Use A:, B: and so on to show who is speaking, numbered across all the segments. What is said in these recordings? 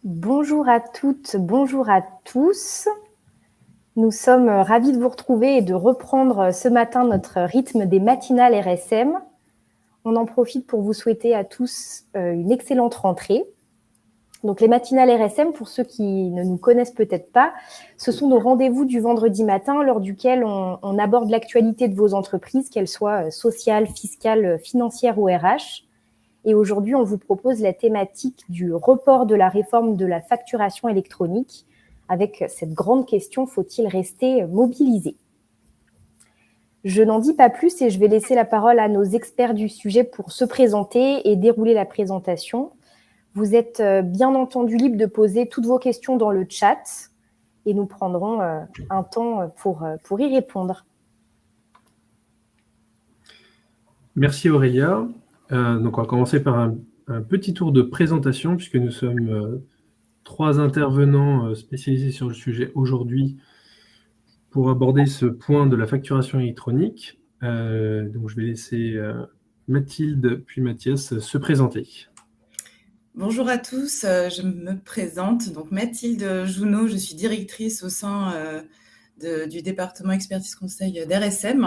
A: Bonjour à toutes, bonjour à tous. Nous sommes ravis de vous retrouver et de reprendre ce matin notre rythme des matinales RSM. On en profite pour vous souhaiter à tous une excellente rentrée. Donc les matinales RSM, pour ceux qui ne nous connaissent peut-être pas, ce sont nos rendez-vous du vendredi matin lors duquel on aborde l'actualité de vos entreprises, qu'elles soient sociales, fiscales, financières ou RH. Et aujourd'hui, on vous propose la thématique du report de la réforme de la facturation électronique avec cette grande question, faut-il rester mobilisé ? Je n'en dis pas plus et je vais laisser la parole à nos experts du sujet pour se présenter et dérouler la présentation. Vous êtes bien entendu libre de poser toutes vos questions dans le chat et nous prendrons un temps pour y répondre.
B: Merci Aurélia. Donc on va commencer par un petit tour de présentation puisque nous sommes 3 intervenants spécialisés sur le sujet aujourd'hui pour aborder ce point de la facturation électronique. Donc je vais laisser Mathilde puis Mathias se présenter.
C: Bonjour à tous, je me présente, donc Mathilde Jounot, je suis directrice au sein du département expertise conseil d'RSM.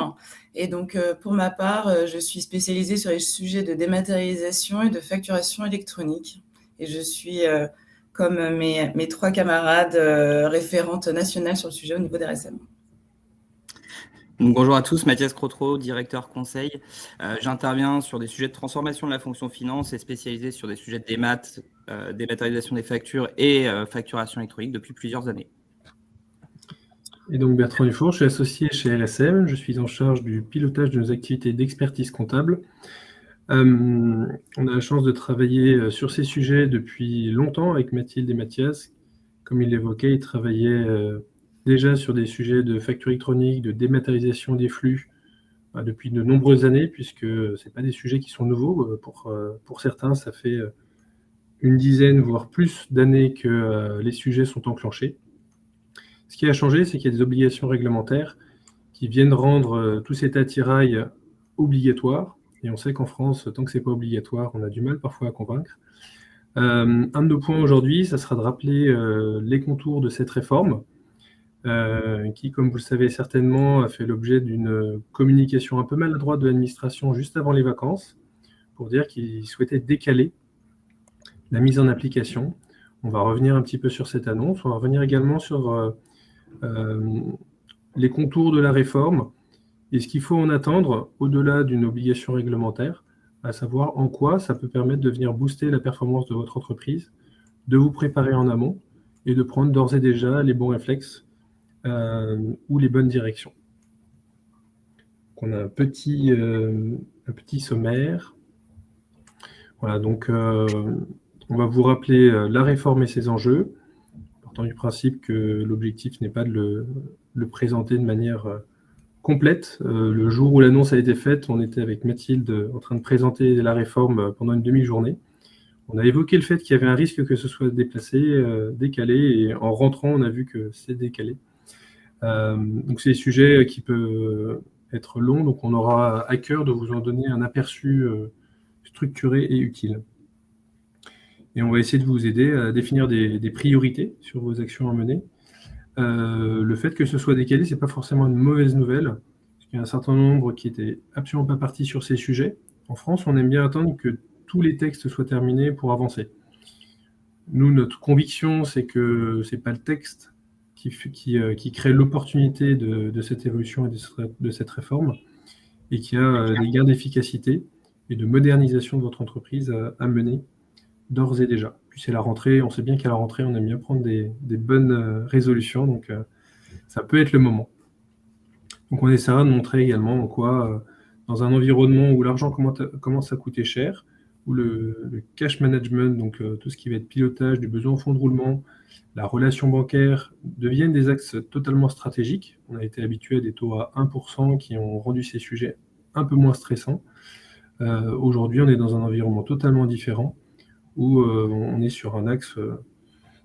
C: Et donc, pour ma part, je suis spécialisée sur les sujets de dématérialisation et de facturation électronique. Et je suis, comme mes 3 camarades, référente nationale sur le sujet au niveau d'RSM.
D: Donc, bonjour à tous, Mathias Crotreau, directeur conseil. J'interviens sur des sujets de transformation de la fonction finance et spécialisé sur des sujets de dématérialisation des factures et facturation électronique depuis plusieurs années.
B: Et donc Bertrand Dufour, je suis associé chez LSM, je suis en charge du pilotage de nos activités d'expertise comptable. On a la chance de travailler sur ces sujets depuis longtemps avec Mathilde et Mathias. Comme il l'évoquait, ils travaillaient déjà sur des sujets de facture électronique, de dématérialisation des flux depuis de nombreuses années, puisque ce n'est pas des sujets qui sont nouveaux. Pour certains, ça fait une dizaine, voire plus d'années que les sujets sont enclenchés. Ce qui a changé, c'est qu'il y a des obligations réglementaires qui viennent rendre tout cet attirail obligatoire. Et on sait qu'en France, tant que ce n'est pas obligatoire, on a du mal parfois à convaincre. Un de nos points aujourd'hui, ça sera de rappeler les contours de cette réforme, qui, comme vous le savez certainement, a fait l'objet d'une communication un peu maladroite de l'administration juste avant les vacances, pour dire qu'ils souhaitaient décaler la mise en application. On va revenir un petit peu sur cette annonce, on va revenir également sur les contours de la réforme et ce qu'il faut en attendre au-delà d'une obligation réglementaire, à savoir en quoi ça peut permettre de venir booster la performance de votre entreprise, de vous préparer en amont et de prendre d'ores et déjà les bons réflexes ou les bonnes directions. Donc on a un petit sommaire. Voilà, donc on va vous rappeler la réforme et ses enjeux, partant du principe que l'objectif n'est pas de le présenter de manière complète. Le jour où l'annonce a été faite, on était avec Mathilde en train de présenter la réforme pendant une demi-journée. On a évoqué le fait qu'il y avait un risque que ce soit déplacé, décalé, et en rentrant, on a vu que c'est décalé. Donc c'est des sujets qui peuvent être longs, donc on aura à cœur de vous en donner un aperçu structuré et utile. Et on va essayer de vous aider à définir des priorités sur vos actions à mener. Le fait que ce soit décalé, ce n'est pas forcément une mauvaise nouvelle, parce qu'il y a un certain nombre qui n'étaient absolument pas partis sur ces sujets. En France, on aime bien attendre que tous les textes soient terminés pour avancer. Nous, notre conviction, c'est que ce n'est pas le texte qui crée l'opportunité de cette évolution et de cette réforme, et qui a des gains d'efficacité et de modernisation de votre entreprise à mener d'ores et déjà. Puis c'est la rentrée, on sait bien qu'à la rentrée, on aime bien prendre des bonnes résolutions, donc ça peut être le moment. Donc on essaiera de montrer également en quoi, dans un environnement où l'argent commence à coûter cher, où le cash management, donc tout ce qui va être pilotage du besoin en fonds de roulement, la relation bancaire, deviennent des axes totalement stratégiques. On a été habitué à des taux à 1% qui ont rendu ces sujets un peu moins stressants. Aujourd'hui, on est dans un environnement totalement différent, où on est sur un axe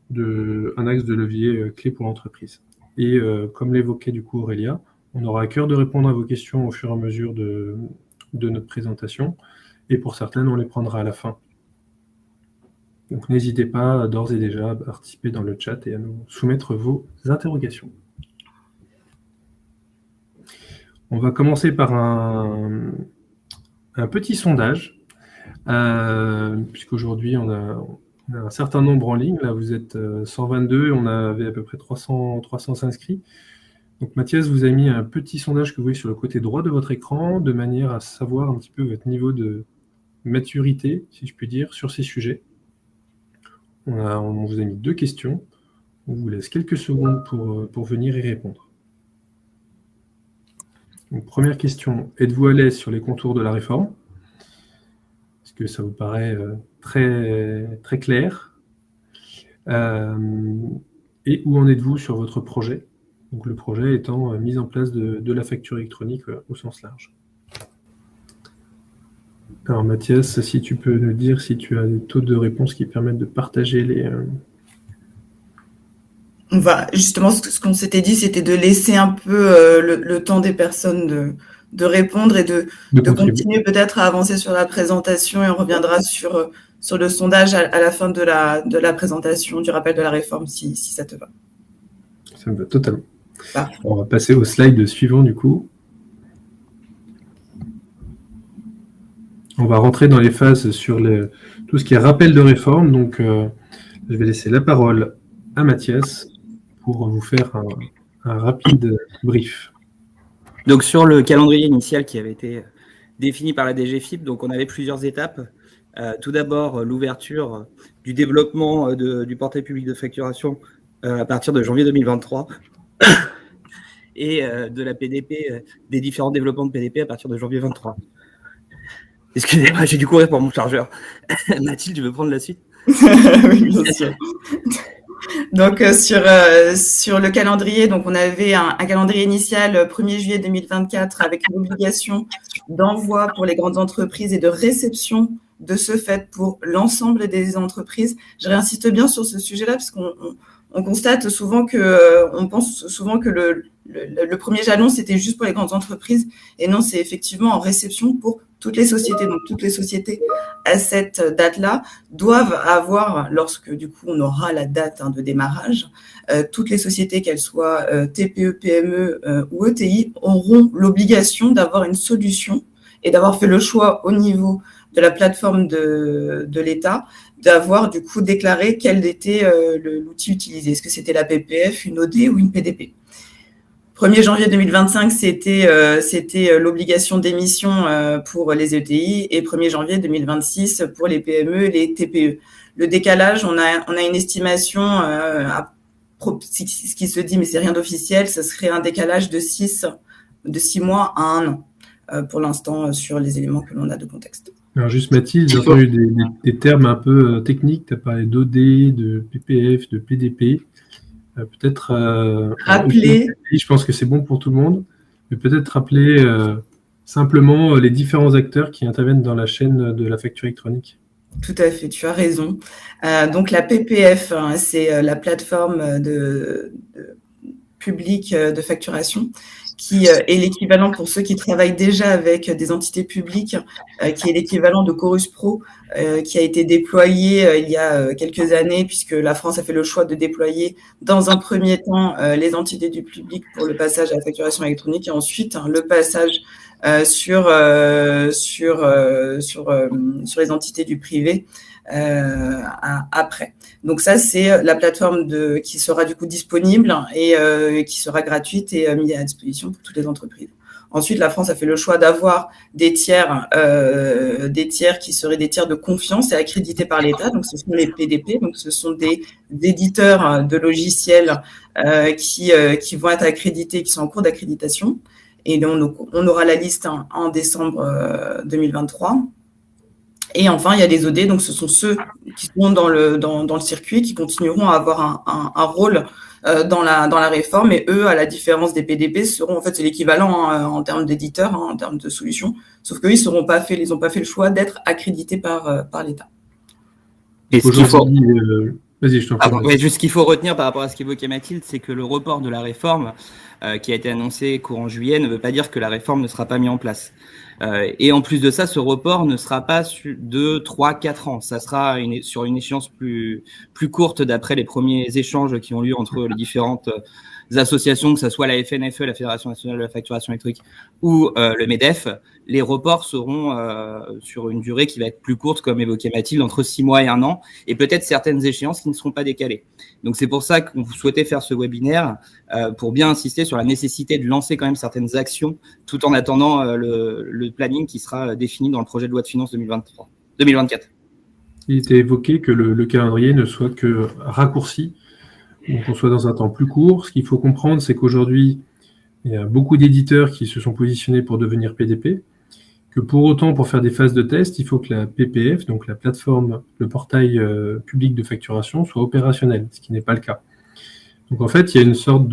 B: de levier clé pour l'entreprise. Et comme l'évoquait du coup Aurélia, on aura à cœur de répondre à vos questions au fur et à mesure de notre présentation, et pour certaines, on les prendra à la fin. Donc n'hésitez pas d'ores et déjà à participer dans le chat et à nous soumettre vos interrogations. On va commencer par un petit sondage, puisqu'aujourd'hui on a un certain nombre en ligne. Là, vous êtes 122 et on avait à peu près 300 inscrits. Donc Mathias vous a mis un petit sondage que vous voyez sur le côté droit de votre écran, de manière à savoir un petit peu votre niveau de maturité, si je puis dire, sur ces sujets. On vous a mis 2 questions. On vous laisse quelques secondes pour venir y répondre. Donc, première question, êtes-vous à l'aise sur les contours de la réforme? Est-ce que ça vous paraît très, très clair? Et où en êtes-vous sur votre projet? Donc, le projet étant mise en place de la facture électronique au sens large. Alors Mathias, si tu peux nous dire si tu as des taux de réponse qui permettent de partager les...
C: On va justement, ce qu'on s'était dit, c'était de laisser un peu le temps des personnes de répondre et de continuer peut-être à avancer sur la présentation, et on reviendra sur le sondage à la fin de la présentation du rappel de la réforme, si ça te va.
B: Ça me va totalement.
C: Parfait.
B: On va passer au slide suivant du coup. On va rentrer dans les phases sur tout ce qui est rappel de réforme. Donc, je vais laisser la parole à Mathias pour vous faire un rapide brief.
D: Donc, sur le calendrier initial qui avait été défini par la DGFiP, donc on avait plusieurs étapes. Tout d'abord, l'ouverture du développement du portail public de facturation à partir de janvier 2023 et de la PDP, des différents développements de PDP à partir de janvier 2023. Excusez-moi, j'ai dû courir pour mon chargeur. Mathilde, tu veux prendre la suite?
C: Oui, bien sûr. Donc, sur le calendrier, donc on avait un calendrier initial 1er juillet 2024 avec une obligation d'envoi pour les grandes entreprises et de réception de ce fait pour l'ensemble des entreprises. Je réinsiste bien sur ce sujet-là parce qu'on constate souvent on pense souvent que le premier jalon, c'était juste pour les grandes entreprises. Et non, c'est effectivement en réception pour toutes les sociétés. Donc, toutes les sociétés à cette date-là doivent avoir, lorsque du coup, on aura la date de démarrage, toutes les sociétés, qu'elles soient TPE, PME ou ETI, auront l'obligation d'avoir une solution et d'avoir fait le choix au niveau de la plateforme de l'État, d'avoir du coup déclaré quel était l'outil utilisé. Est-ce que c'était la PPF, une OD ou une PDP? 1er janvier 2025, c'était l'obligation d'émission pour les ETI et 1er janvier 2026 pour les PME et les TPE. Le décalage, on a une estimation, ce qui se dit, mais c'est rien d'officiel, ce serait un décalage de 6 mois à 1 an pour l'instant sur les éléments que l'on a de contexte.
B: Alors juste Mathilde, j'ai entendu des termes un peu techniques, tu as parlé d'OD, de PPF, de PDP. Peut-être
C: rappeler.
B: Je pense que c'est bon pour tout le monde, mais peut-être rappeler simplement les différents acteurs qui interviennent dans la chaîne de la facture électronique.
C: Tout à fait, tu as raison. Donc la PPF, c'est la plateforme publique de facturation qui est l'équivalent pour ceux qui travaillent déjà avec des entités publiques, qui est l'équivalent de Chorus Pro, qui a été déployé il y a quelques années, puisque la France a fait le choix de déployer dans un premier temps les entités du public pour le passage à la facturation électronique et ensuite le passage sur les entités du privé après. Donc ça, c'est la plateforme qui sera du coup disponible et qui sera gratuite et mise à disposition pour toutes les entreprises. Ensuite, la France a fait le choix d'avoir des tiers qui seraient des tiers de confiance et accrédités par l'État. Donc, ce sont les PDP. Donc, ce sont des éditeurs de logiciels qui vont être accrédités, qui sont en cours d'accréditation. Et donc, on aura la liste en décembre 2023. Et enfin, il y a les OD, donc ce sont ceux qui seront dans le circuit, qui continueront à avoir un rôle dans la réforme. Et eux, à la différence des PDP, seront en fait c'est l'équivalent en termes d'éditeurs, en termes de solutions. Sauf qu'eux, ils n'ont pas fait le choix d'être accrédités par l'État.
D: Et ce qu'il faut...
B: Vas-y, je t'en prie.
D: Mais juste ce qu'il faut retenir par rapport à ce qu'évoquait Mathilde, c'est que le report de la réforme qui a été annoncé courant juillet ne veut pas dire que la réforme ne sera pas mise en place. Et en plus de ça, ce report ne sera pas de 3, 4 ans. Ça sera sur une échéance plus courte d'après les premiers échanges qui ont lieu entre les différentes associations, que ce soit la FNFE, la Fédération nationale de la facturation électronique ou le MEDEF. Les reports seront sur une durée qui va être plus courte, comme évoquait Mathilde, entre 6 mois et 1 an, et peut-être certaines échéances qui ne seront pas décalées. Donc c'est pour ça qu'on souhaitait faire ce webinaire, pour bien insister sur la nécessité de lancer quand même certaines actions, tout en attendant le planning qui sera défini dans le projet de loi de finances 2024.
B: Il était évoqué que le calendrier ne soit que raccourci, donc qu'on soit dans un temps plus court. Ce qu'il faut comprendre, c'est qu'aujourd'hui, il y a beaucoup d'éditeurs qui se sont positionnés pour devenir PDP, que pour autant, pour faire des phases de test, il faut que la PPF, donc la plateforme, le portail public de facturation, soit opérationnel, ce qui n'est pas le cas. Donc en fait, il y a une sorte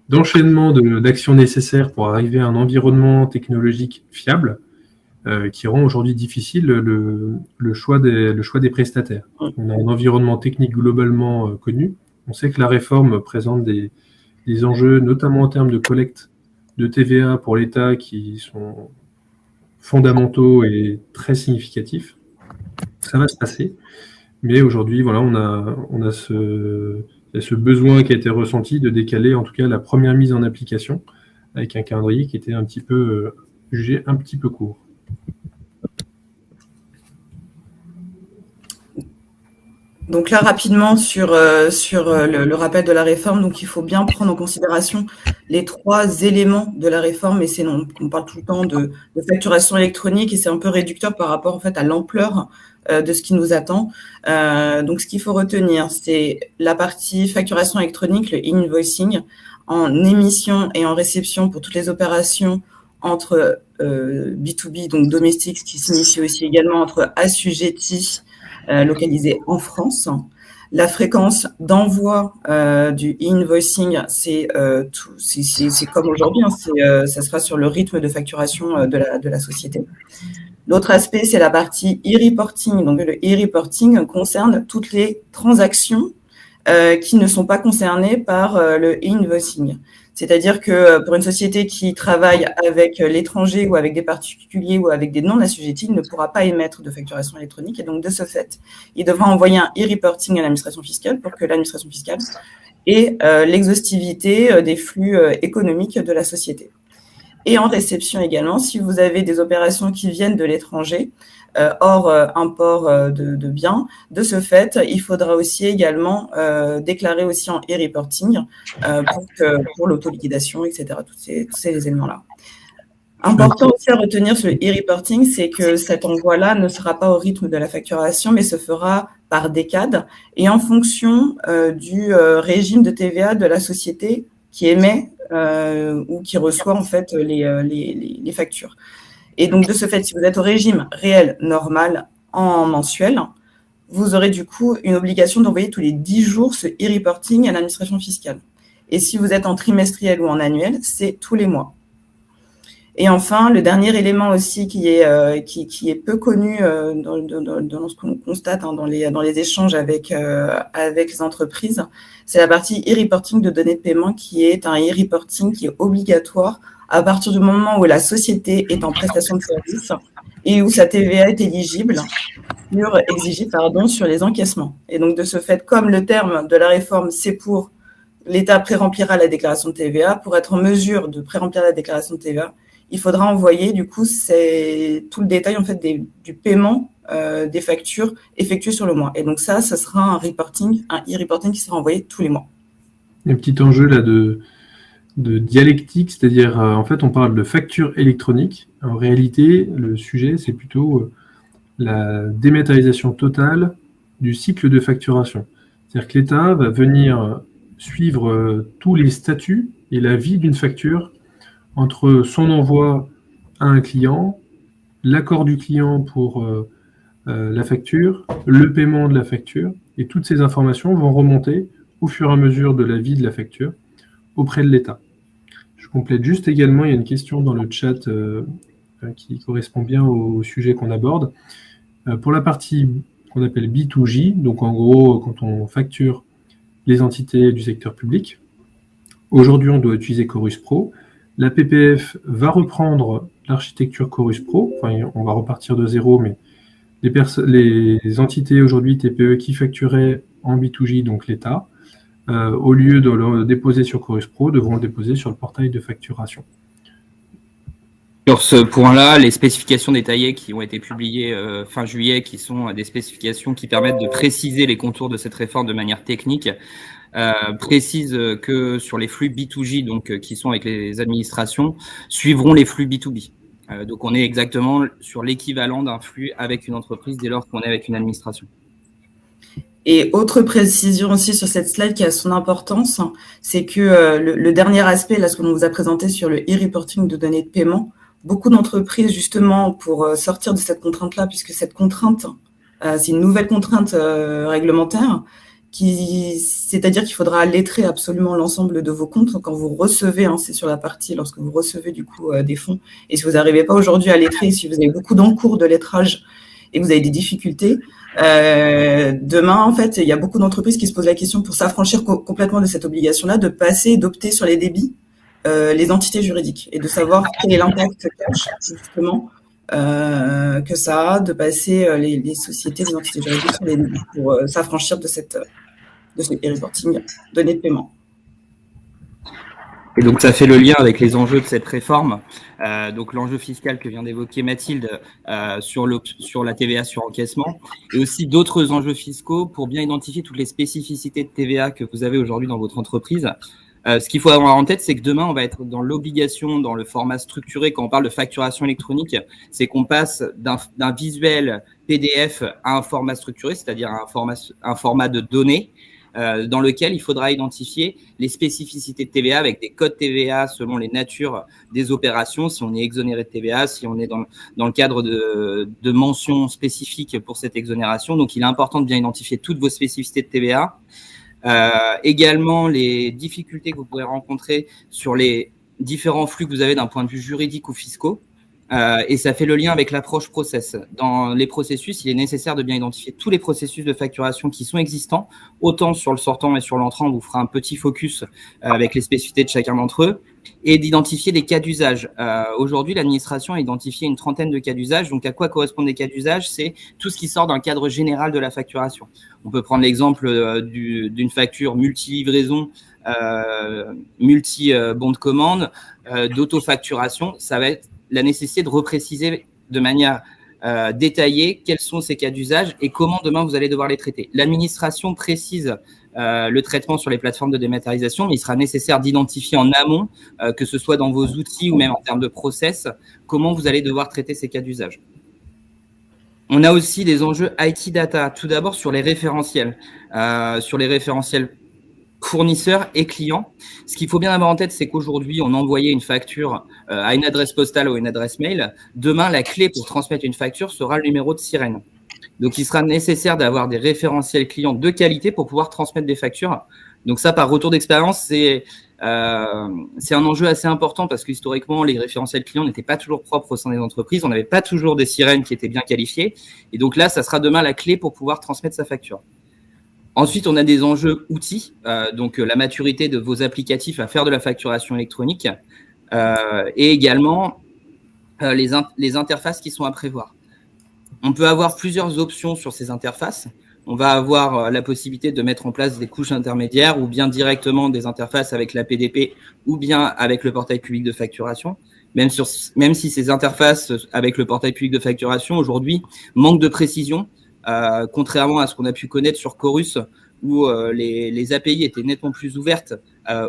B: d'enchaînement d'actions nécessaires pour arriver à un environnement technologique fiable, qui rend aujourd'hui difficile le choix des prestataires. On a un environnement technique globalement connu. On sait que la réforme présente des enjeux, notamment en termes de collecte de TVA pour l'État, qui sont fondamentaux et très significatifs. Ça va se passer. Mais aujourd'hui, voilà, on a ce besoin qui a été ressenti de décaler, en tout cas, la première mise en application avec un calendrier qui était jugé un petit peu court.
C: Donc là, rapidement, sur le rappel de la réforme, donc il faut bien prendre en considération les 3 éléments de la réforme, et on parle tout le temps de facturation électronique, et c'est un peu réducteur par rapport en fait à l'ampleur de ce qui nous attend. Donc ce qu'il faut retenir, c'est la partie facturation électronique, le invoicing, en émission et en réception pour toutes les opérations entre B2B, donc domestique, ce qui signifie aussi également entre assujettis localisé en France. La fréquence d'envoi du invoicing, c'est comme aujourd'hui, hein, ça sera sur le rythme de facturation de la société. L'autre aspect, c'est la partie e-reporting. Donc, le e-reporting concerne toutes les transactions qui ne sont pas concernées par le invoicing. C'est-à-dire que pour une société qui travaille avec l'étranger ou avec des particuliers ou avec des non-assujettis, il ne pourra pas émettre de facturation électronique. Et donc, de ce fait, il devra envoyer un e-reporting à l'administration fiscale pour que l'administration fiscale ait l'exhaustivité des flux économiques de la société. Et en réception également, si vous avez des opérations qui viennent de l'étranger, hors import de biens, de ce fait, il faudra aussi également déclarer aussi en e-reporting pour l'autoliquidation, etc., tous ces éléments-là. Important aussi à retenir sur le e-reporting, c'est que cet envoi-là ne sera pas au rythme de la facturation, mais se fera par décade et en fonction du régime de TVA de la société qui émet ou qui reçoit en fait les factures. Et donc, de ce fait, si vous êtes au régime réel, normal, en mensuel, vous aurez du coup une obligation d'envoyer tous les 10 jours ce e-reporting à l'administration fiscale. Et si vous êtes en trimestriel ou en annuel, c'est tous les mois. Et enfin, le dernier élément aussi qui est peu connu dans ce qu'on constate dans les échanges avec les entreprises, c'est la partie e-reporting de données de paiement qui est un e-reporting qui est obligatoire à partir du moment où la société est en prestation de service et où sa TVA est exigée sur les encaissements. Et donc, de ce fait, comme le terme de la réforme, c'est pour l'État pré-remplira la déclaration de TVA, pour être en mesure de pré-remplir la déclaration de TVA, il faudra envoyer, du coup, c'est tout le détail en fait du paiement des factures effectuées sur le mois. Et donc ça sera un e-reporting qui sera envoyé tous les mois.
B: Il y a un petit enjeu là de dialectique, c'est-à-dire en fait on parle de facture électronique. En réalité, le sujet c'est plutôt la dématérialisation totale du cycle de facturation. C'est-à-dire que l'État va venir suivre tous les statuts et la vie d'une facture entre son envoi à un client, l'accord du client pour la facture, le paiement de la facture, et toutes ces informations vont remonter au fur et à mesure de la vie de la facture auprès de l'État. Je complète juste également, il y a une question dans le chat qui correspond bien au sujet qu'on aborde. Pour la partie qu'on appelle B2J, donc en gros, quand on facture les entités du secteur public, aujourd'hui, on doit utiliser Chorus Pro, La PPF va reprendre l'architecture Chorus Pro. Enfin, on va repartir de zéro, mais les entités aujourd'hui TPE qui facturaient en B2J, donc l'État, au lieu de le déposer sur Chorus Pro, devront le déposer sur le portail de facturation.
D: Sur ce point-là, les spécifications détaillées qui ont été publiées fin juillet, qui sont des spécifications qui permettent de préciser les contours de cette réforme de manière technique, précisent que sur les flux B2J, donc qui sont avec les administrations, suivront les flux B2B. Donc on est exactement sur l'équivalent d'un flux avec une entreprise dès lors qu'on est avec une administration.
C: Et autre précision aussi sur cette slide qui a son importance, c'est que le dernier aspect, là, ce qu'on vous a présenté sur le e-reporting de données de paiement, beaucoup d'entreprises, justement, pour sortir de cette contrainte-là, puisque cette contrainte, c'est une nouvelle contrainte réglementaire, c'est-à-dire qu'il faudra lettrer absolument l'ensemble de vos comptes quand vous recevez, c'est sur la partie lorsque vous recevez du coup des fonds. Et si vous n'arrivez pas aujourd'hui à lettrer, si vous avez beaucoup d'encours de lettrage et que vous avez des difficultés, demain, en fait, il y a beaucoup d'entreprises qui se posent la question pour s'affranchir complètement de cette obligation-là, de passer, d'opter sur les débits, les entités juridiques et de savoir quel est l'impact cash, justement, que ça a de passer les sociétés, les entités juridiques sur les débits pour s'affranchir de ce e-reporting données de paiement.
D: Et donc, ça fait le lien avec les enjeux de cette réforme. Donc, l'enjeu fiscal que vient d'évoquer Mathilde sur la TVA sur encaissement et aussi d'autres enjeux fiscaux pour bien identifier toutes les spécificités de TVA que vous avez aujourd'hui dans votre entreprise. Ce qu'il faut avoir en tête, c'est que demain, on va être dans l'obligation, dans le format structuré, quand on parle de facturation électronique, c'est qu'on passe d'un visuel PDF à un format structuré, c'est-à-dire un format de données, dans lequel il faudra identifier les spécificités de TVA avec des codes TVA selon les natures des opérations, si on est exonéré de TVA, si on est dans le cadre de mentions spécifiques pour cette exonération. Donc, il est important de bien identifier toutes vos spécificités de TVA. Également, les difficultés que vous pourrez rencontrer sur les différents flux que vous avez d'un point de vue juridique ou fiscaux. Et ça fait le lien avec l'approche process. Dans les processus, il est nécessaire de bien identifier tous les processus de facturation qui sont existants, autant sur le sortant et sur l'entrant. On vous fera un petit focus avec les spécificités de chacun d'entre eux et d'identifier les cas d'usage. Aujourd'hui, l'administration a identifié une trentaine de cas d'usage. Donc, à quoi correspondent les cas d'usage? C'est tout ce qui sort d'un cadre général de la facturation. On peut prendre l'exemple d'une facture multi-livraison, multi-bon de commande, d'autofacturation. Ça va être la nécessité de repréciser de manière détaillée quels sont ces cas d'usage et comment demain vous allez devoir les traiter. L'administration précise le traitement sur les plateformes de dématérialisation, mais il sera nécessaire d'identifier en amont, que ce soit dans vos outils ou même en termes de process, comment vous allez devoir traiter ces cas d'usage. On a aussi des enjeux IT data. Tout d'abord sur les référentiels fournisseurs et clients. Ce qu'il faut bien avoir en tête, c'est qu'aujourd'hui, on envoyait une facture à une adresse postale ou une adresse mail. Demain, la clé pour transmettre une facture sera le numéro de sirène. Donc, il sera nécessaire d'avoir des référentiels clients de qualité pour pouvoir transmettre des factures. Donc ça, par retour d'expérience, c'est un enjeu assez important parce que historiquement, les référentiels clients n'étaient pas toujours propres au sein des entreprises. On n'avait pas toujours des sirènes qui étaient bien qualifiées. Et donc là, ça sera demain la clé pour pouvoir transmettre sa facture. Ensuite, on a des enjeux outils, donc la maturité de vos applicatifs à faire de la facturation électronique et également les interfaces qui sont à prévoir. On peut avoir plusieurs options sur ces interfaces. On va avoir la possibilité de mettre en place des couches intermédiaires ou bien directement des interfaces avec la PDP ou bien avec le portail public de facturation. Même si ces interfaces avec le portail public de facturation aujourd'hui manquent de précision, contrairement à ce qu'on a pu connaître sur Chorus, où les API étaient nettement plus ouvertes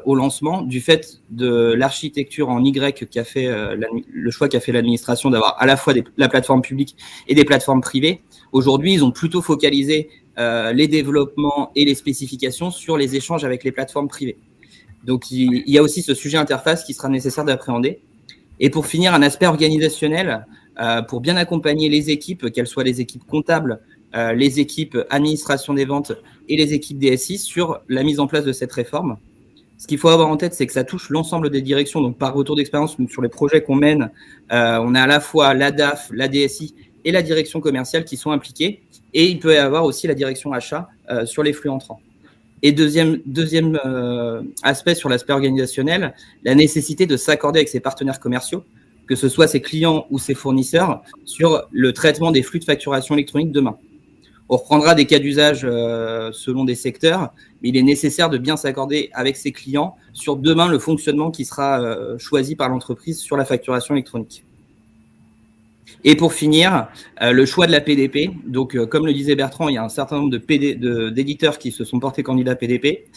D: au lancement, du fait de l'architecture en Y qu'a fait le choix qu'a fait l'administration d'avoir à la fois la plateforme publique et des plateformes privées. Aujourd'hui, ils ont plutôt focalisé les développements et les spécifications sur les échanges avec les plateformes privées. Donc, il y a aussi ce sujet interface qui sera nécessaire d'appréhender. Et pour finir, un aspect organisationnel pour bien accompagner les équipes, qu'elles soient les équipes comptables, les équipes administration des ventes et les équipes DSI sur la mise en place de cette réforme. Ce qu'il faut avoir en tête, c'est que ça touche l'ensemble des directions. Donc, par retour d'expérience, sur les projets qu'on mène, on a à la fois la DAF, la DSI et la direction commerciale qui sont impliquées. Et il peut y avoir aussi la direction achat sur les flux entrants. Et deuxième aspect sur l'aspect organisationnel, la nécessité de s'accorder avec ses partenaires commerciaux, que ce soit ses clients ou ses fournisseurs, sur le traitement des flux de facturation électronique demain. On reprendra des cas d'usage selon des secteurs, mais il est nécessaire de bien s'accorder avec ses clients sur demain le fonctionnement qui sera choisi par l'entreprise sur la facturation électronique. Et pour finir, le choix de la PDP. Donc, comme le disait Bertrand, il y a un certain nombre d'éditeurs qui se sont portés candidats PDP.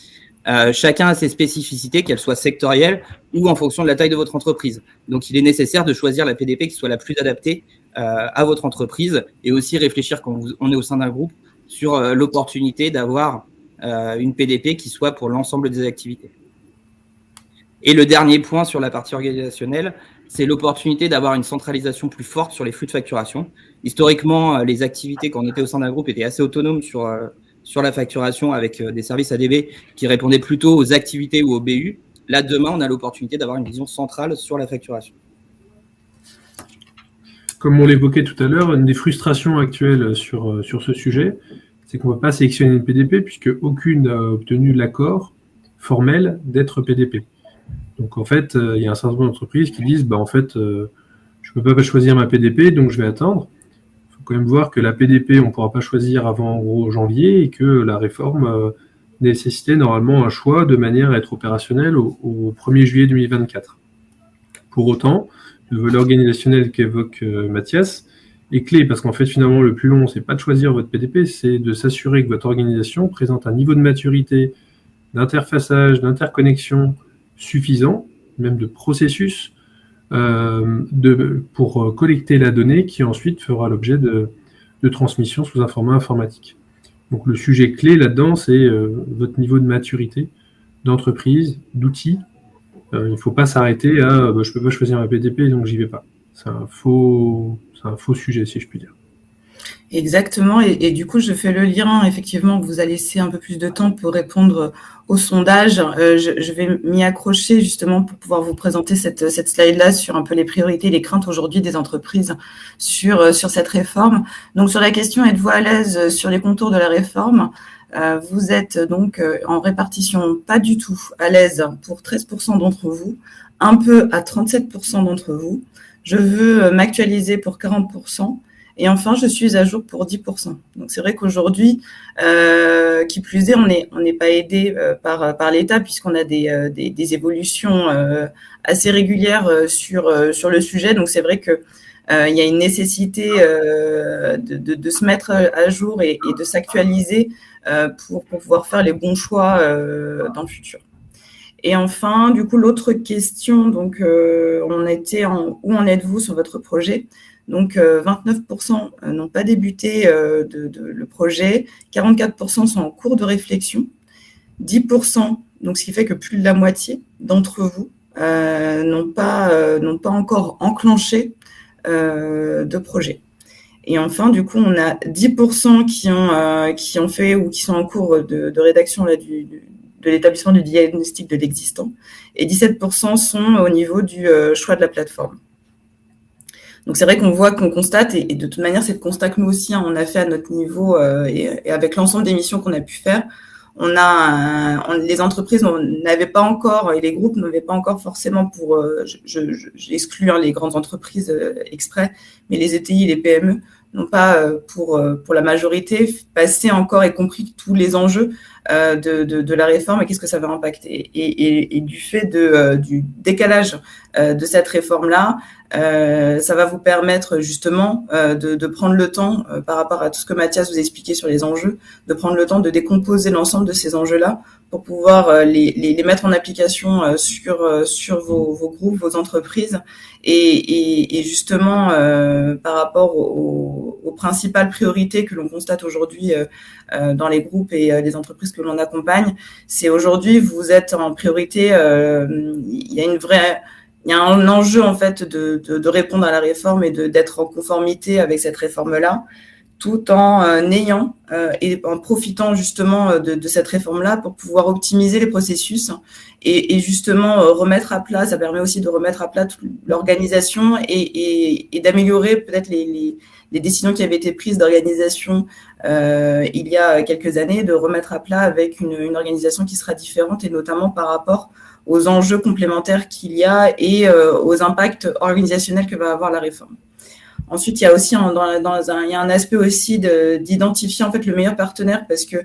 D: Chacun a ses spécificités, qu'elles soient sectorielles ou en fonction de la taille de votre entreprise. Donc, il est nécessaire de choisir la PDP qui soit la plus adaptée à votre entreprise et aussi réfléchir quand on est au sein d'un groupe sur l'opportunité d'avoir une PDP qui soit pour l'ensemble des activités. Et le dernier point sur la partie organisationnelle, c'est l'opportunité d'avoir une centralisation plus forte sur les flux de facturation. Historiquement, les activités, quand on était au sein d'un groupe, étaient assez autonomes sur la facturation avec des services ADB qui répondaient plutôt aux activités ou aux BU. Là, demain, on a l'opportunité d'avoir une vision centrale sur la facturation.
B: Comme on l'évoquait tout à l'heure, une des frustrations actuelles sur ce sujet, c'est qu'on ne va pas sélectionner une PDP puisque aucune n'a obtenu l'accord formel d'être PDP. Donc, en fait, il y a un certain nombre d'entreprises qui disent je ne peux pas choisir ma PDP, donc je vais attendre. Il faut quand même voir que la PDP, on ne pourra pas choisir avant en gros janvier et que la réforme nécessitait normalement un choix de manière à être opérationnelle au 1er juillet 2024. Pour autant, le volet organisationnel qu'évoque Mathias est clé parce qu'en fait, finalement, le plus long, c'est pas de choisir votre PDP, c'est de s'assurer que votre organisation présente un niveau de maturité, d'interfaçage, d'interconnexion suffisant, même de processus, pour collecter la donnée qui ensuite fera l'objet de transmission sous un format informatique. Donc le sujet clé là-dedans, c'est votre niveau de maturité d'entreprise, d'outils. Il ne faut pas s'arrêter à je ne peux pas choisir ma PDP, donc j'y vais pas. C'est un faux sujet, si je puis dire.
C: Exactement, et du coup, je fais le lien, effectivement, que vous a laissé un peu plus de temps pour répondre au sondage. Je vais m'y accrocher justement pour pouvoir vous présenter cette slide-là sur un peu les priorités et les craintes aujourd'hui des entreprises sur cette réforme. Donc, sur la question, êtes-vous à l'aise sur les contours de la réforme ? Vous êtes donc en répartition pas du tout à l'aise pour 13% d'entre vous, un peu à 37% d'entre vous. Je veux m'actualiser pour 40%. Et enfin, je suis à jour pour 10%. Donc, c'est vrai qu'aujourd'hui, qui plus est, on n'est pas aidé par l'État puisqu'on a des évolutions assez régulières sur le sujet. Donc, c'est vrai que il y a une nécessité de se mettre à jour et de s'actualiser pour pouvoir faire les bons choix dans le futur. Et enfin, du coup, l'autre question, donc, où en êtes-vous sur votre projet ? Donc, 29% n'ont pas débuté le projet, 44% sont en cours de réflexion, 10%, donc ce qui fait que plus de la moitié d'entre vous n'ont pas encore enclenché de projet. Et enfin, du coup, on a 10% qui ont fait ou qui sont en cours de rédaction là, de l'établissement du diagnostic de l'existant, et 17% sont au niveau du choix de la plateforme. Donc, c'est vrai qu'on constate, et de toute manière, c'est le constat que nous aussi, on a fait à notre niveau et avec l'ensemble des missions qu'on a pu faire. Les entreprises n'avaient pas encore, et les groupes n'avaient pas encore forcément j'exclus les grandes entreprises exprès, mais les ETI et les PME n'ont pas, pour la majorité, passé encore et compris tous les enjeux de la réforme et qu'est-ce que ça va impacter. Et du fait du décalage de cette réforme-là, ça va vous permettre justement de prendre le temps, par rapport à tout ce que Mathias vous a expliqué sur les enjeux, de prendre le temps de décomposer l'ensemble de ces enjeux-là pour pouvoir les mettre en application sur vos groupes, vos entreprises et justement par rapport aux principales priorités que l'on constate aujourd'hui dans les groupes et les entreprises que l'on accompagne. C'est aujourd'hui, vous êtes en priorité, il y a un enjeu en fait de répondre à la réforme et d'être en conformité avec cette réforme-là, tout en ayant et en profitant justement de cette réforme-là pour pouvoir optimiser les processus et justement remettre à plat. Ça permet aussi de remettre à plat toute l'organisation et d'améliorer peut-être les décisions qui avaient été prises d'organisation il y a quelques années, de remettre à plat avec une organisation qui sera différente, et notamment par rapport aux enjeux complémentaires qu'il y a et aux impacts organisationnels que va avoir la réforme. Ensuite, il y a aussi il y a un aspect aussi d'identifier en fait le meilleur partenaire, parce que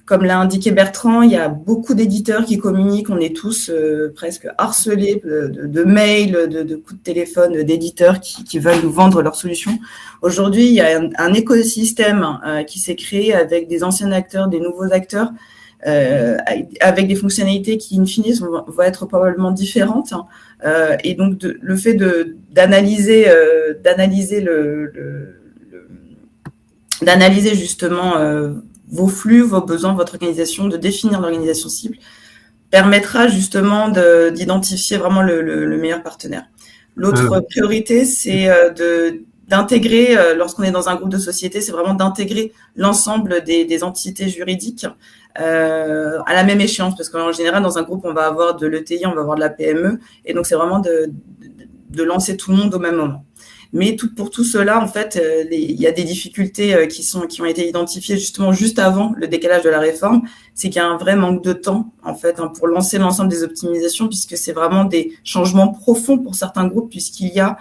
C: comme l'a indiqué Bertrand, il y a beaucoup d'éditeurs qui communiquent. On est tous presque harcelés de mails, de coups de téléphone d'éditeurs qui veulent nous vendre leurs solutions. Aujourd'hui, il y a un écosystème qui s'est créé avec des anciens acteurs, des nouveaux acteurs, avec des fonctionnalités qui, in fine, vont être probablement différentes. Et donc, le fait d'analyser justement vos flux, vos besoins, votre organisation, de définir l'organisation cible, permettra justement d'identifier vraiment le meilleur partenaire. L'autre priorité, c'est d'intégrer, lorsqu'on est dans un groupe de société, c'est vraiment d'intégrer l'ensemble des entités juridiques à la même échéance, parce qu'en général, dans un groupe, on va avoir de l'ETI, on va avoir de la PME, et donc c'est vraiment de lancer tout le monde au même moment. Mais pour tout cela, en fait, il y a des difficultés qui ont été identifiées justement juste avant le décalage de la réforme. C'est qu'il y a un vrai manque de temps, en fait, pour lancer l'ensemble des optimisations, puisque c'est vraiment des changements profonds pour certains groupes, puisqu'il y a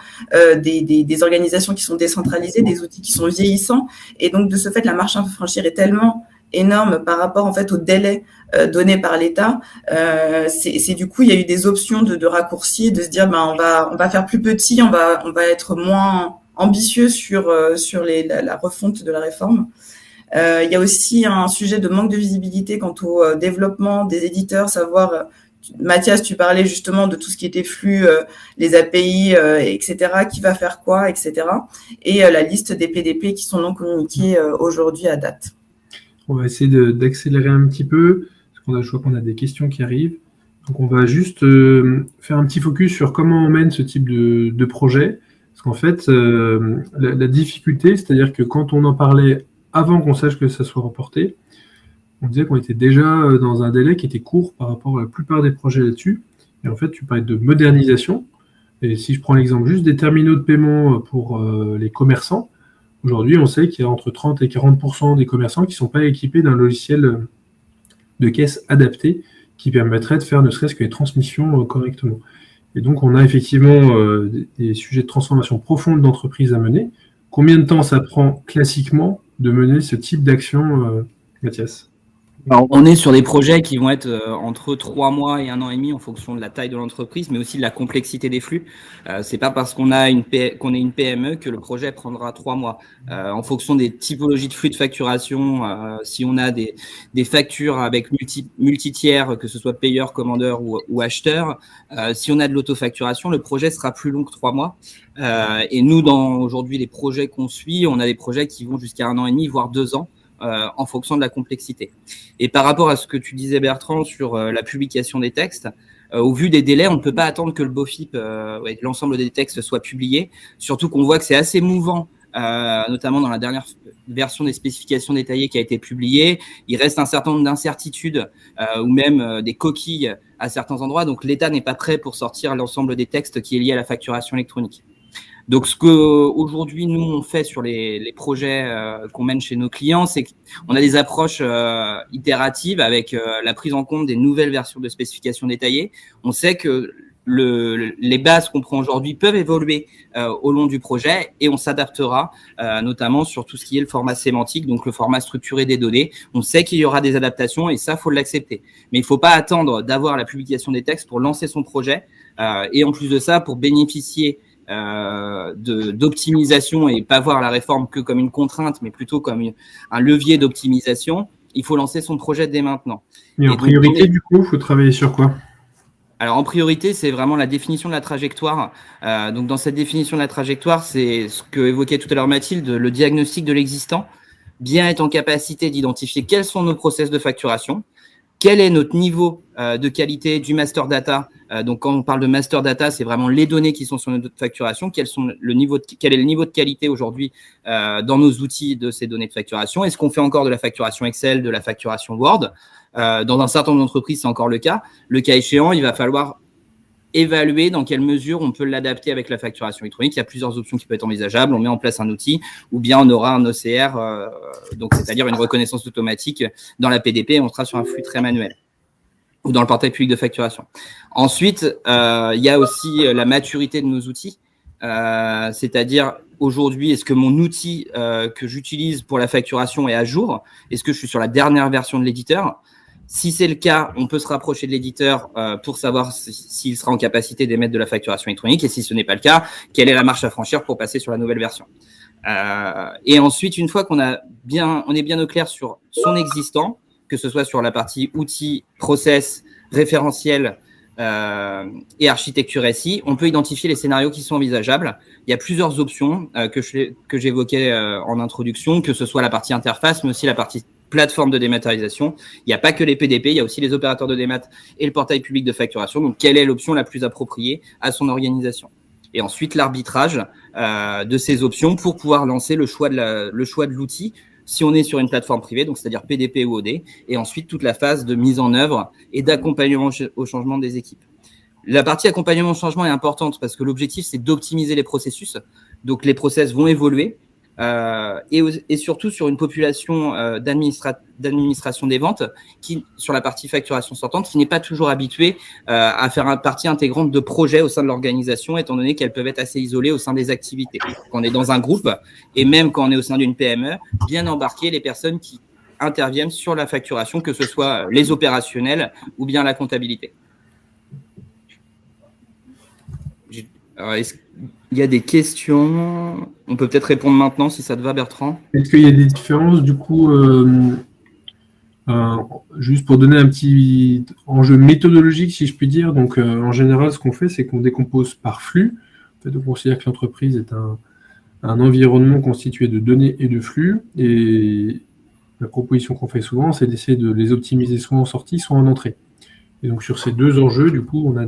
C: des organisations qui sont décentralisées, des outils qui sont vieillissants. Et donc, de ce fait, la marche à franchir est tellement énorme par rapport en fait au délai donné par l'État. C'est du coup, il y a eu des options de raccourci, de se dire on va faire plus petit, on va être moins ambitieux sur la refonte de la réforme. Il y a aussi un sujet de manque de visibilité quant au développement des éditeurs, savoir Mathias, tu parlais justement de tout ce qui était flux, les API, etc., qui va faire quoi, etc. Et la liste des PDP qui sont non communiqués aujourd'hui à date.
B: On va essayer d'accélérer un petit peu, parce je vois qu'on a des questions qui arrivent. Donc on va juste faire un petit focus sur comment on mène ce type de projet. Parce qu'en fait, la difficulté, c'est-à-dire que quand on en parlait avant qu'on sache que ça soit reporté, on disait qu'on était déjà dans un délai qui était court par rapport à la plupart des projets là-dessus. Et en fait, tu parlais de modernisation. Et si je prends l'exemple juste des terminaux de paiement pour les commerçants, aujourd'hui, on sait qu'il y a entre 30 et 40% des commerçants qui ne sont pas équipés d'un logiciel de caisse adapté qui permettrait de faire ne serait-ce que les transmissions correctement. Et donc, on a effectivement des sujets de transformation profonde d'entreprise à mener. Combien de temps ça prend classiquement de mener ce type d'action, Mathias ?
D: Alors, on est sur des projets qui vont être entre 3 mois et 1 an et demi en fonction de la taille de l'entreprise, mais aussi de la complexité des flux. C'est pas parce qu'on est une PME que le projet prendra 3 mois. En fonction des typologies de flux de facturation, si on a des factures avec multi-tiers, que ce soit payeur, commandeur ou acheteur, si on a de l'autofacturation, le projet sera plus long que 3 mois. Et nous, dans aujourd'hui les projets qu'on suit, on a des projets qui vont jusqu'à 1 an et demi, voire 2 ans. En fonction de la complexité. Et par rapport à ce que tu disais, Bertrand, sur la publication des textes, au vu des délais, on ne peut pas attendre que le BOFIP, l'ensemble des textes soient publiés, surtout qu'on voit que c'est assez mouvant, notamment dans la dernière version des spécifications détaillées qui a été publiée. Il reste un certain nombre d'incertitudes ou même des coquilles à certains endroits, donc l'État n'est pas prêt pour sortir l'ensemble des textes qui est lié à la facturation électronique. Donc, ce que aujourd'hui nous on fait sur les projets qu'on mène chez nos clients, c'est qu'on a des approches itératives avec la prise en compte des nouvelles versions de spécifications détaillées. On sait que les bases qu'on prend aujourd'hui peuvent évoluer au long du projet et on s'adaptera notamment sur tout ce qui est le format sémantique, donc le format structuré des données. On sait qu'il y aura des adaptations et ça, faut l'accepter. Mais il faut pas attendre d'avoir la publication des textes pour lancer son projet et en plus de ça, pour bénéficier d'optimisation et pas voir la réforme que comme une contrainte, mais plutôt comme un levier d'optimisation, il faut lancer son projet dès maintenant.
B: Et en priorité, du coup, il faut travailler sur quoi ?
D: Alors, en priorité, c'est vraiment la définition de la trajectoire. Donc, dans cette définition de la trajectoire, c'est ce que évoquait tout à l'heure Mathilde, le diagnostic de l'existant, bien être en capacité d'identifier quels sont nos process de facturation, quel est notre niveau de qualité du master data. Donc, quand on parle de master data, c'est vraiment les données qui sont sur notre facturation. Quel est le niveau de qualité aujourd'hui dans nos outils de ces données de facturation? Est-ce qu'on fait encore de la facturation Excel, de la facturation Word? Dans un certain nombre d'entreprises, c'est encore le cas. Le cas échéant, il va falloir évaluer dans quelle mesure on peut l'adapter avec la facturation électronique. Il y a plusieurs options qui peuvent être envisageables. On met en place un outil ou bien on aura un OCR, donc c'est-à-dire une reconnaissance automatique dans la PDP et on sera sur un flux très manuel ou dans le portail public de facturation. Ensuite, il y a aussi la maturité de nos outils, c'est-à-dire aujourd'hui, est-ce que mon outil que j'utilise pour la facturation est à jour? Est-ce que je suis sur la dernière version de l'éditeur? Si c'est le cas, on peut se rapprocher de l'éditeur pour savoir s'il sera en capacité d'émettre de la facturation électronique. Et si ce n'est pas le cas, quelle est la marche à franchir pour passer sur la nouvelle version. Et ensuite, une fois on est bien au clair sur son existant, que ce soit sur la partie outils, process, référentiel et architecture SI, on peut identifier les scénarios qui sont envisageables. Il y a plusieurs options que j'évoquais en introduction, que ce soit la partie interface, mais aussi la partie plateforme de dématérialisation. Il n'y a pas que les PDP, il y a aussi les opérateurs de démat et le portail public de facturation. Donc, quelle est l'option la plus appropriée à son organisation? Et ensuite, l'arbitrage de ces options pour pouvoir lancer le choix de l'outil si on est sur une plateforme privée, donc c'est-à-dire PDP ou OD, et ensuite toute la phase de mise en œuvre et d'accompagnement au changement des équipes. La partie accompagnement au changement est importante parce que l'objectif, c'est d'optimiser les processus. Donc, les process vont évoluer. Et surtout sur une population d'administration des ventes qui, sur la partie facturation sortante, qui n'est pas toujours habituée à faire une partie intégrante de projets au sein de l'organisation, étant donné qu'elles peuvent être assez isolées au sein des activités. Quand on est dans un groupe, et même quand on est au sein d'une PME, bien embarquer les personnes qui interviennent sur la facturation, que ce soit les opérationnels ou bien la comptabilité. Alors, est-ce qu'il y a des questions? On peut peut-être répondre maintenant si ça te va, Bertrand.
B: Est-ce qu'il y a des différences du coup, juste pour donner un petit enjeu méthodologique, si je puis dire. Donc, en général, ce qu'on fait, c'est qu'on décompose par flux. En fait, on considère que l'entreprise est un environnement constitué de données et de flux. Et la proposition qu'on fait souvent, c'est d'essayer de les optimiser soit en sortie, soit en entrée. Et donc, sur ces deux enjeux, du coup, on a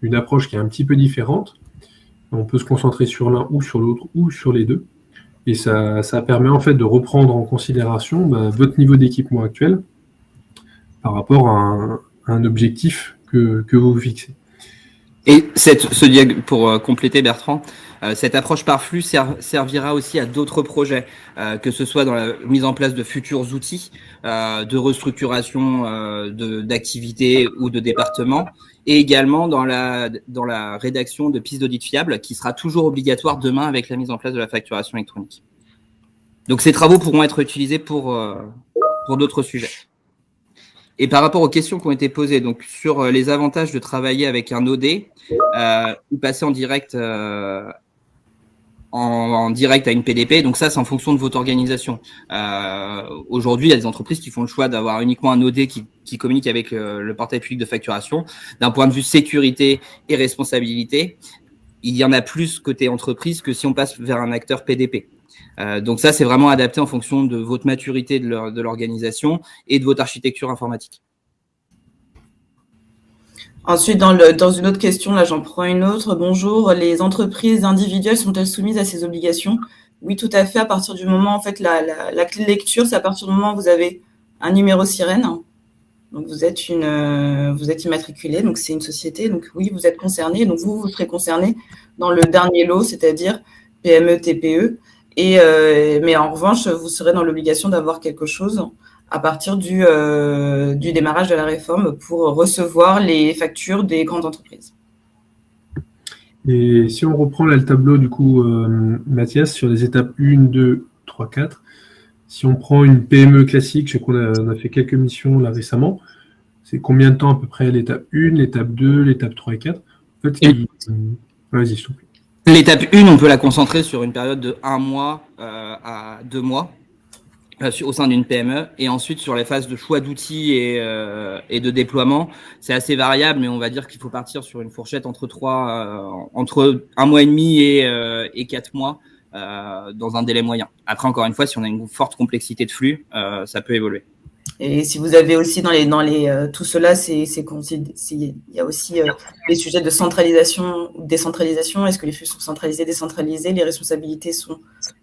B: une approche qui est un petit peu différente. On peut se concentrer sur l'un ou sur l'autre ou sur les deux. Et ça permet en fait de reprendre en considération votre niveau d'équipement actuel par rapport à un objectif que vous vous fixez.
D: Et pour compléter, Bertrand, cette approche par flux servira aussi à d'autres projets, que ce soit dans la mise en place de futurs outils, de restructuration d'activités ou de départements, et également dans la rédaction de pistes d'audit fiables, qui sera toujours obligatoire demain avec la mise en place de la facturation électronique. Donc ces travaux pourront être utilisés pour d'autres sujets. Et par rapport aux questions qui ont été posées, donc sur les avantages de travailler avec un OD ou passer en direct en direct à une PDP, donc ça c'est en fonction de votre organisation. Aujourd'hui, il y a des entreprises qui font le choix d'avoir uniquement un OD qui communique avec le portail public de facturation. D'un point de vue sécurité et responsabilité, il y en a plus côté entreprise que si on passe vers un acteur PDP. Donc ça, c'est vraiment adapté en fonction de votre maturité de l'organisation et de votre architecture informatique.
C: Ensuite, dans une autre question, là j'en prends une autre. Bonjour, les entreprises individuelles sont-elles soumises à ces obligations? Oui, tout à fait. À partir du moment, en fait, la clé de lecture, c'est à partir du moment où vous avez un numéro sirène. Donc vous êtes immatriculé, donc c'est une société. Donc oui, vous êtes concerné. Donc vous serez concerné dans le dernier lot, c'est-à-dire PME, TPE. Mais en revanche, vous serez dans l'obligation d'avoir quelque chose à partir du démarrage de la réforme pour recevoir les factures des grandes entreprises.
B: Et si on reprend là le tableau, du coup, Mathias, sur les étapes 1, 2, 3, 4, si on prend une PME classique, je sais qu'on a fait quelques missions là récemment, c'est combien de temps à peu près l'étape 1, l'étape 2, l'étape 3 et 4? En fait, vas-y, je t'en prie.
D: L'étape 1, on peut la concentrer sur une période de 1 mois à 2 mois au sein d'une PME. Et ensuite, sur les phases de choix d'outils et de déploiement, c'est assez variable, mais on va dire qu'il faut partir sur une fourchette entre 1 mois et demi et 4 mois dans un délai moyen. Après, encore une fois, si on a une forte complexité de flux, ça peut évoluer.
C: Et si vous avez aussi tout cela, il y a aussi les sujets de centralisation ou décentralisation. Est-ce que les flux sont centralisés, décentralisés, les responsabilités sont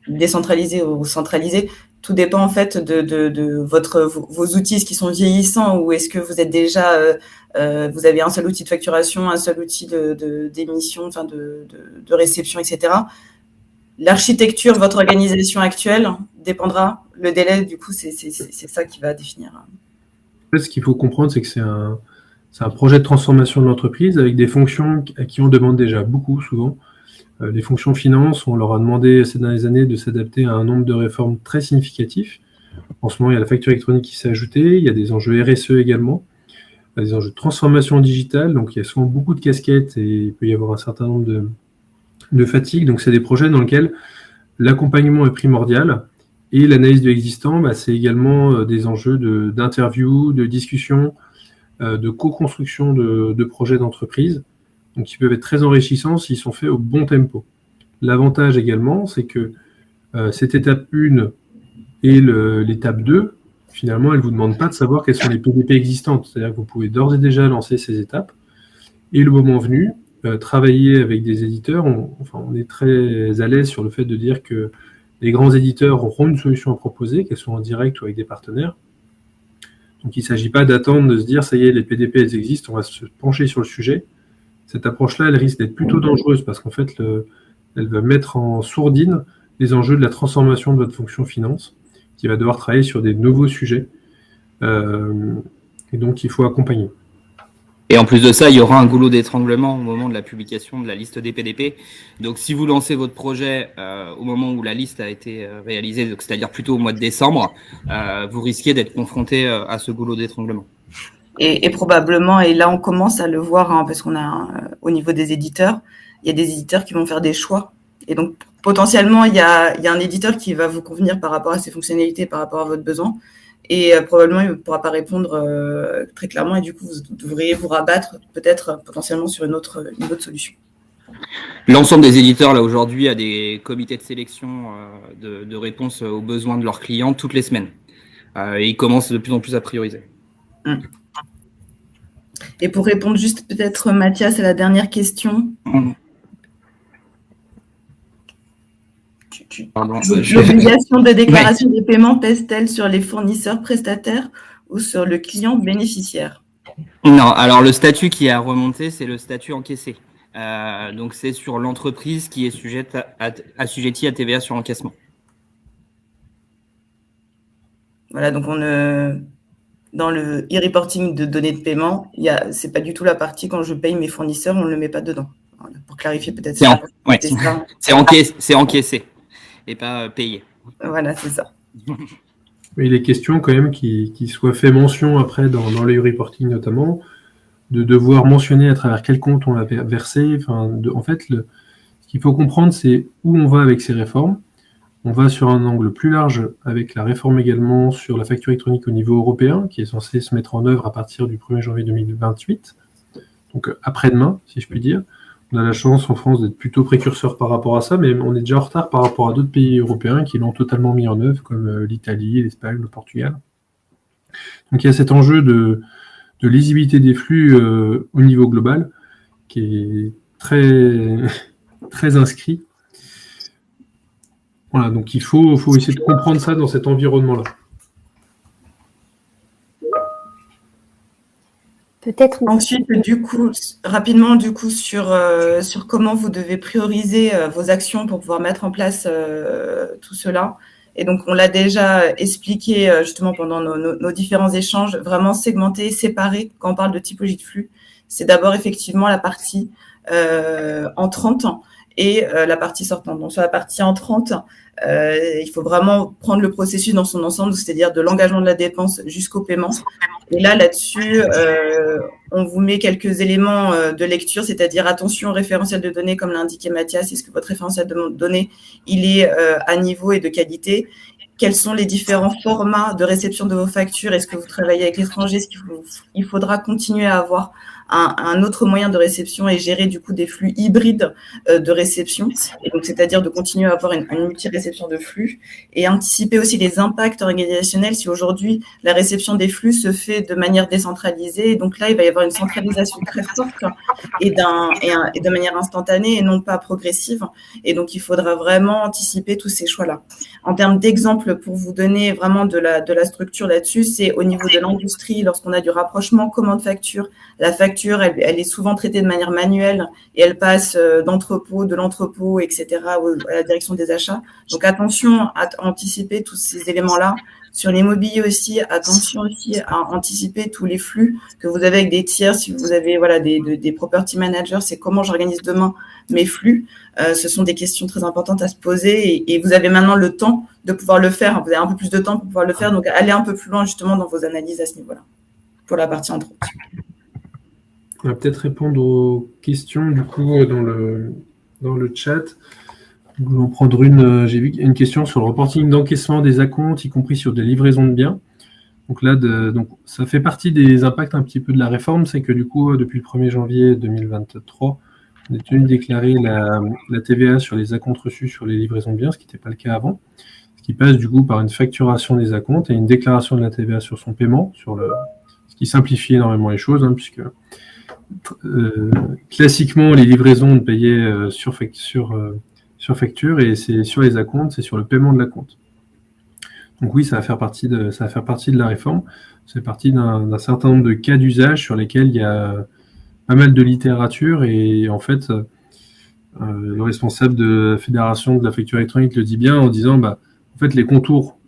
C: décentralisées ou centralisées? Tout dépend en fait de vos outils qui sont vieillissants, ou est-ce que vous êtes déjà vous avez un seul outil de facturation, un seul outil d'émission, enfin de réception, etc. L'architecture, votre organisation actuelle dépendra. Le délai, du coup, c'est ça qui va définir.
B: En fait, ce qu'il faut comprendre, c'est que c'est un projet de transformation de l'entreprise avec des fonctions à qui on demande déjà beaucoup, souvent. Les fonctions finance, on leur a demandé ces dernières années de s'adapter à un nombre de réformes très significatifs. En ce moment, il y a la facture électronique qui s'est ajoutée, il y a des enjeux RSE également, il y a des enjeux de transformation digitale, donc il y a souvent beaucoup de casquettes et il peut y avoir un certain nombre de fatigue. Donc, c'est des projets dans lesquels l'accompagnement est primordial et l'analyse de l'existant, c'est également des enjeux d'interview, de discussion, de co-construction de projets d'entreprise, donc qui peuvent être très enrichissants s'ils sont faits au bon tempo. L'avantage également, c'est que cette étape 1 et l'étape 2, finalement, elle ne vous demande pas de savoir quelles sont les PDP existantes. C'est-à-dire que vous pouvez d'ores et déjà lancer ces étapes et le moment venu, travailler avec des éditeurs. On est très à l'aise sur le fait de dire que les grands éditeurs auront une solution à proposer, qu'elles soient en direct ou avec des partenaires. Donc, il ne s'agit pas d'attendre, de se dire, ça y est, les PDP, elles existent, on va se pencher sur le sujet. Cette approche-là, elle risque d'être plutôt dangereuse parce qu'en fait, elle va mettre en sourdine les enjeux de la transformation de votre fonction finance, qui va devoir travailler sur des nouveaux sujets. Et donc, il faut accompagner.
D: Et en plus de ça, il y aura un goulot d'étranglement au moment de la publication de la liste des PDP. Donc, si vous lancez votre projet au moment où la liste a été réalisée, c'est-à-dire plutôt au mois de décembre, vous risquez d'être confronté à ce goulot d'étranglement.
C: Et probablement, et là on commence à le voir, parce qu'on a au niveau des éditeurs, il y a des éditeurs qui vont faire des choix. Et donc, potentiellement, il y a un éditeur qui va vous convenir par rapport à ses fonctionnalités, par rapport à votre besoin. Et probablement, il ne pourra pas répondre très clairement. Et du coup, vous devriez vous rabattre peut-être potentiellement sur une autre solution.
D: L'ensemble des éditeurs, là, aujourd'hui, a des comités de sélection de réponse aux besoins de leurs clients toutes les semaines. Et ils commencent de plus en plus à prioriser.
C: Et pour répondre juste peut-être, Mathias, à la dernière question. L'obligation de déclaration des paiements pèse-t-elle sur les fournisseurs prestataires ou sur le client bénéficiaire?
D: Non, alors le statut qui a remonté, c'est le statut encaissé. Donc c'est sur l'entreprise qui est assujettie à TVA sur encaissement.
C: Voilà, donc dans le e-reporting de données de paiement, c'est pas du tout la partie quand je paye mes fournisseurs, on ne le met pas dedans. Voilà, pour clarifier peut-être.
D: C'est encaissé et pas payé.
C: Voilà, c'est ça.
B: Mais il est question quand même qu'il soit fait mention après dans le reporting notamment, de devoir mentionner à travers quel compte on l'a versé. En fait, ce qu'il faut comprendre, c'est où on va avec ces réformes. On va sur un angle plus large avec la réforme également sur la facture électronique au niveau européen, qui est censée se mettre en œuvre à partir du 1er janvier 2028, donc après-demain, si je puis dire. On a la chance en France d'être plutôt précurseur par rapport à ça, mais on est déjà en retard par rapport à d'autres pays européens qui l'ont totalement mis en œuvre, comme l'Italie, l'Espagne, le Portugal. Donc il y a cet enjeu de lisibilité des flux au niveau global, qui est très, très inscrit. Voilà, donc il faut essayer de comprendre ça dans cet environnement-là.
A: Peut-être.
C: Ensuite, rapidement, sur comment vous devez prioriser vos actions pour pouvoir mettre en place tout cela. Et donc, on l'a déjà expliqué justement pendant nos différents échanges, vraiment segmenter, séparer quand on parle de typologie de flux. C'est d'abord effectivement la partie entrante et la partie sortante. Donc, sur la partie entrante, il faut vraiment prendre le processus dans son ensemble, c'est-à-dire de l'engagement de la dépense jusqu'au paiement. Et là-dessus, on vous met quelques éléments de lecture, c'est-à-dire attention au référentiel de données, comme l'a indiqué Mathias. Est-ce que votre référentiel de données, il est à niveau et de qualité? Quels sont les différents formats de réception de vos factures? Est-ce que vous travaillez avec l'étranger? Est-ce qu'il faudra continuer à avoir un autre moyen de réception et gérer du coup des flux hybrides de réception. Et donc, c'est-à-dire de continuer à avoir une multi-réception de flux et anticiper aussi les impacts organisationnels si aujourd'hui la réception des flux se fait de manière décentralisée. Et donc là, il va y avoir une centralisation très forte et de manière instantanée et non pas progressive. Et donc, il faudra vraiment anticiper tous ces choix-là. En termes d'exemples, pour vous donner vraiment de la structure là-dessus, c'est au niveau de l'industrie, lorsqu'on a du rapprochement commande-facture, la facture, elle est souvent traitée de manière manuelle et elle passe de l'entrepôt, etc., à la direction des achats. Donc, attention à anticiper tous ces éléments-là. Sur l'immobilier aussi, attention aussi à anticiper tous les flux que vous avez avec des tiers. Si vous avez des property managers, c'est comment j'organise demain mes flux. Ce sont des questions très importantes à se poser et vous avez maintenant le temps de pouvoir le faire. Vous avez un peu plus de temps pour pouvoir le faire. Donc, allez un peu plus loin justement dans vos analyses à ce niveau-là pour la partie entre autres.
B: On va peut-être répondre aux questions du coup dans le chat. Je vais en prendre une. J'ai vu qu'il y a une question sur le reporting d'encaissement des acomptes, y compris sur des livraisons de biens. Donc là, ça fait partie des impacts un petit peu de la réforme, c'est que du coup, depuis le 1er janvier 2023, on est tenu de déclarer la TVA sur les acomptes reçus sur les livraisons de biens, ce qui n'était pas le cas avant, ce qui passe du coup par une facturation des acomptes et une déclaration de la TVA sur son paiement, ce qui simplifie énormément les choses, puisque classiquement, les livraisons on payait sur facture et c'est sur les acomptes, c'est sur le paiement de l'acompte. Donc oui, ça va faire partie de la réforme. C'est partie d'un certain nombre de cas d'usage sur lesquels il y a pas mal de littérature et en fait, le responsable de la Fédération de la facture électronique le dit bien en disant en fait, les contours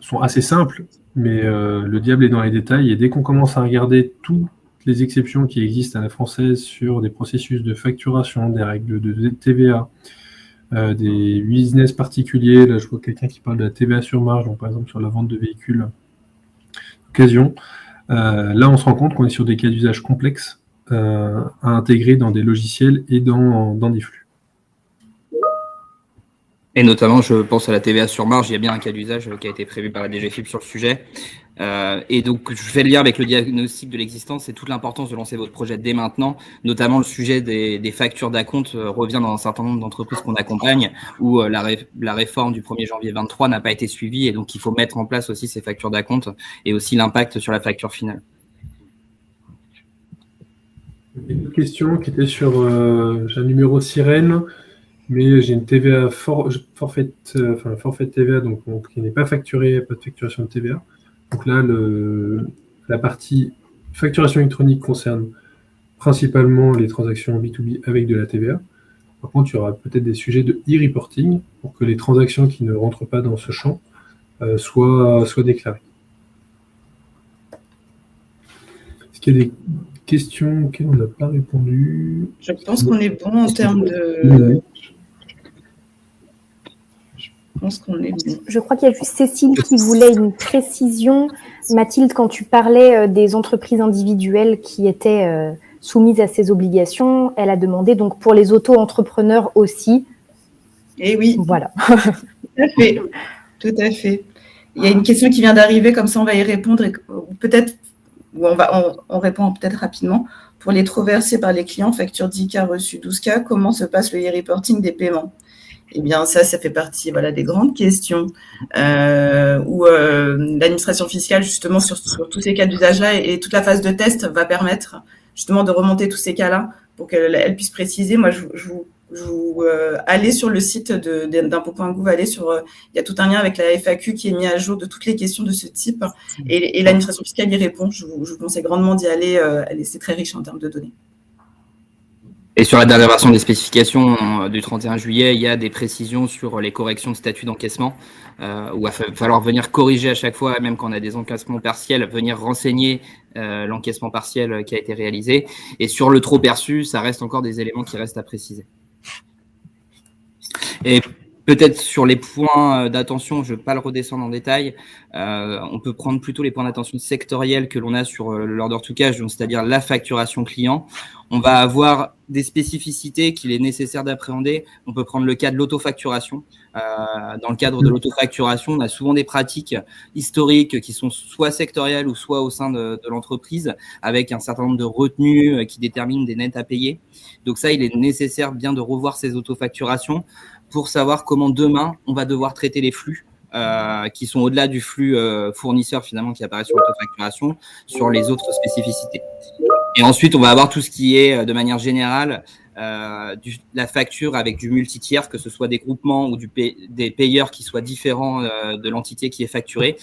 B: sont assez simples, mais le diable est dans les détails et dès qu'on commence à regarder toutes les exceptions qui existent à la française sur des processus de facturation, des règles de TVA, des business particuliers. Là, je vois quelqu'un qui parle de la TVA sur marge, donc par exemple sur la vente de véhicules d'occasion. Là, on se rend compte qu'on est sur des cas d'usage complexes à intégrer dans des logiciels et dans des flux.
D: Et notamment, je pense à la TVA sur marge, il y a bien un cas d'usage qui a été prévu par la DGFiP sur le sujet. Et donc, je fais le lien avec le diagnostic de l'existence et toute l'importance de lancer votre projet dès maintenant. Notamment, le sujet des factures d'acompte revient dans un certain nombre d'entreprises qu'on accompagne où la réforme du 1er janvier 2023 n'a pas été suivie. Et donc, il faut mettre en place aussi ces factures d'acompte et aussi l'impact sur la facture finale.
B: Une question qui était sur j'ai un numéro sirène, mais j'ai une TVA forfait de TVA donc qui n'est pas facturé, pas de facturation de TVA. Donc là, la partie facturation électronique concerne principalement les transactions B2B avec de la TVA. Par contre, il y aura peut-être des sujets de e-reporting pour que les transactions qui ne rentrent pas dans ce champ soient déclarées. Est-ce qu'il y a des questions auxquelles on n'a pas répondu?
C: Je pense qu'on est bon en termes de...
A: Je crois qu'il y a juste Cécile qui voulait une précision. Mathilde, quand tu parlais des entreprises individuelles qui étaient soumises à ces obligations, elle a demandé donc pour les auto-entrepreneurs aussi.
C: Eh oui.
A: Voilà.
C: Tout à fait. Tout à fait. Il y a une question qui vient d'arriver, comme ça on va y répondre. On répond peut-être rapidement. Pour les trop versés par les clients, facture 10K reçue 12K, comment se passe le e-reporting des paiements? Eh bien, ça fait partie des grandes questions où l'administration fiscale, justement, sur tous ces cas d'usage-là et toute la phase de test va permettre justement de remonter tous ces cas-là pour qu'elle puisse préciser. Moi, je vous allez sur le site d'impôt.gouv, il y a tout un lien avec la FAQ qui est mis à jour de toutes les questions de ce type et l'administration fiscale y répond. Je vous conseille grandement d'y aller. C'est très riche en termes de données.
D: Et sur la dernière version des spécifications du 31 juillet, il y a des précisions sur les corrections de statut d'encaissement, où il va falloir venir corriger à chaque fois, même quand on a des encaissements partiels, venir renseigner l'encaissement partiel qui a été réalisé. Et sur le trop perçu, ça reste encore des éléments qui restent à préciser. Et Peut-être sur les points d'attention, je ne vais pas le redescendre en détail. On peut prendre plutôt les points d'attention sectoriels que l'on a sur l'order to cash, donc c'est-à-dire la facturation client. On va avoir des spécificités qu'il est nécessaire d'appréhender. On peut prendre le cas de l'autofacturation. Dans le cadre de l'autofacturation, on a souvent des pratiques historiques qui sont soit sectorielles ou soit au sein de l'entreprise, avec un certain nombre de retenues qui déterminent des nets à payer. Donc ça, il est nécessaire bien de revoir ces autofacturations pour savoir comment demain on va devoir traiter les flux qui sont au-delà du flux fournisseur finalement qui apparaît sur l'autofacturation, sur les autres spécificités. Et ensuite, on va avoir tout ce qui est de manière générale la facture avec du multi-tiers, que ce soit des groupements ou des payeurs qui soient différents de l'entité qui est facturée.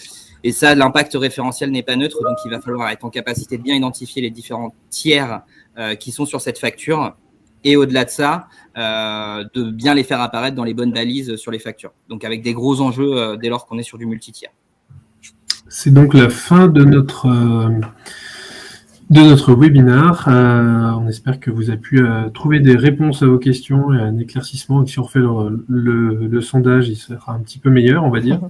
D: Et ça, l'impact référentiel n'est pas neutre, donc il va falloir être en capacité de bien identifier les différents tiers qui sont sur cette facture. Et au-delà de ça, de bien les faire apparaître dans les bonnes balises sur les factures. Donc avec des gros enjeux dès lors qu'on est sur du multi-tiers.
B: C'est donc la fin de notre webinaire. On espère que vous avez pu trouver des réponses à vos questions et un éclaircissement. Et si on refait le sondage, il sera un petit peu meilleur, on va dire.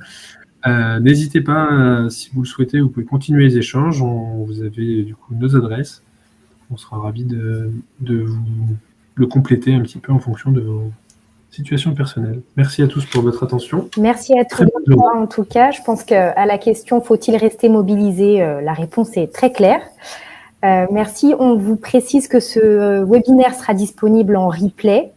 B: N'hésitez pas, si vous le souhaitez, vous pouvez continuer les échanges. Vous avez du coup nos adresses. On sera ravis de vous le compléter un petit peu en fonction de vos situations personnelles. Merci à tous pour votre attention.
A: Merci à tous les trois en tout cas. Je pense qu'à la question « Faut-il rester mobilisé ?», la réponse est très claire. Merci. On vous précise que ce webinaire sera disponible en replay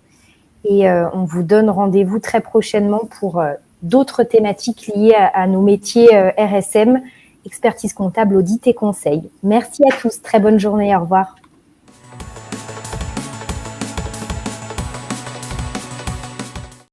A: et on vous donne rendez-vous très prochainement pour d'autres thématiques liées à nos métiers RSM, expertise comptable, audit et conseil. Merci à tous. Très bonne journée. Au revoir.